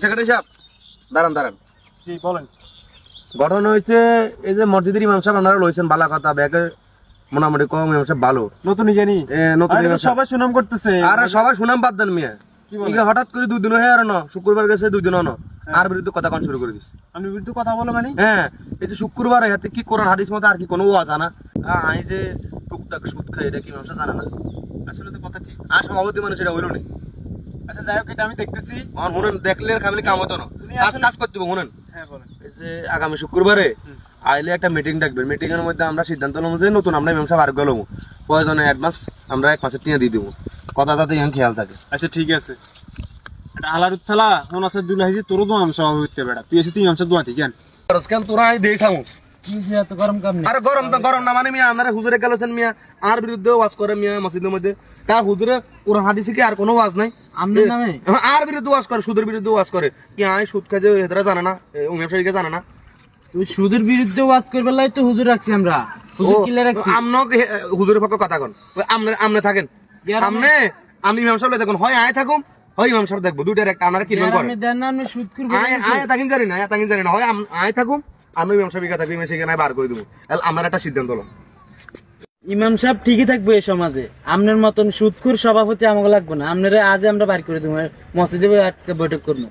Secretary সাহেব দাঁড়ান দাঁড়ান। কি বলেন? ঘটনা হয়েছে এই যে মসজিদের ইমাম সাহেব আপনারা লইছেন বালা কথা ব্যাগে মোটামুটি কম ইমাম সাহেব ভালো নতুনই জানি নতুন ইমাম সাহেব। সবাই সুনাম করতেছে। আর সবাই সুনাম বাদ দেন মিয়া, কি বলেন? ইকে হঠাৎ করে 2 দিন হয়ে আর না শুক্রবার গেছে 2 দিন না আর বিরুদ্ধে কথা কন শুরু করে দিস। আপনি বিরুদ্ধে কথা বলে মানে? হ্যাঁ এই যে শুক্রবার হাতে কি কোরআন হাদিস মতো আর কি কোনো ওয়াজ আনা আই যে টুকটাক সুদ খাই এটা কি ইমাম সাহেব জানে না? আসলে তো কথা ঠিক। আর সভাপতি মানে সেটা হইল না। আচ্ছা যাই হোক, এটা আমি দেখতেছি। আমার শুনেন দেখলে ফ্যামিলি কাম হতো না, তুমি কাজ আসলে- কাজ করতে হবে শুনেন। হ্যাঁ বলেন। এই যে আগামী শুক্রবারে আইলে একটা মিটিং ডাকবেন, মিটিং এর মধ্যে আমরা সিদ্ধান্ত নেবো যে নতুন আমরা ইমাম সাহেব আর গেলাম প্রয়োজনে অ্যাডভান্স আমরা 1 মাসের টিয়া দিয়ে দেবো, কথা তাতে ইয়ান খেয়াল থাকে। আচ্ছা ঠিক আছে। এটা আলার উত্থালা মন আছে দুলাহি তোর তো আমসা হইতে বেড়া, তুই এসে তুই আমসা দোয়াতি কেন? কেন তোরা আই দেই সামু কি যে এত গরম কাম নেই। আরে গরম তো গরম না মানে মিয়া আপনারা হুজুরে গেলেছেন মিয়া আর বিরুদ্ধে ওয়াজ করে মিয়া মসজিদের মধ্যে, তার হুজুরে কোরআন হাদিসে কি আর কোনো ওয়াজ নাই? আমনের নামে আর বিরুদ্ধে ওয়াজ করে, সুদের বিরুদ্ধে ওয়াজ করে কি আই সুদ খাই যে এরা জানে না, উমেশ সাহেবকে জানে না। তুই সুদের বিরুদ্ধে ওয়াজ করবার লাই তো হুজুর রাখছি আমরা, হুজুর কিলে রাখছি। আমনকে হুজুরের পক্ষে কথা কন, আমনে থাকেন আমনে আমি ইমাম সাহেব দেখুন, হয় আয় থাকুম হয় ইমাম সাহেব দেখবো, দুইটার একটা আপনারা কিনবেন করেন। আমি দেন না, আমি সুদ করব। আয় তাকিন জানি না, তাকিন জানি না, হয় আয় থাকুম আমি ইমাম সাহেব কথা থাকবি সেখানে বার করে দেবো, আমার একটা সিদ্ধান্ত হলো। ইমাম সাহেব ঠিকই থাকবে এই সমাজে, আমনের মতন সুদখোর সভাপতি আমাকে লাগবে না। আপনারা আজ আমরা বার করে দেবো, মসজিদে আজকে বৈঠক করবো।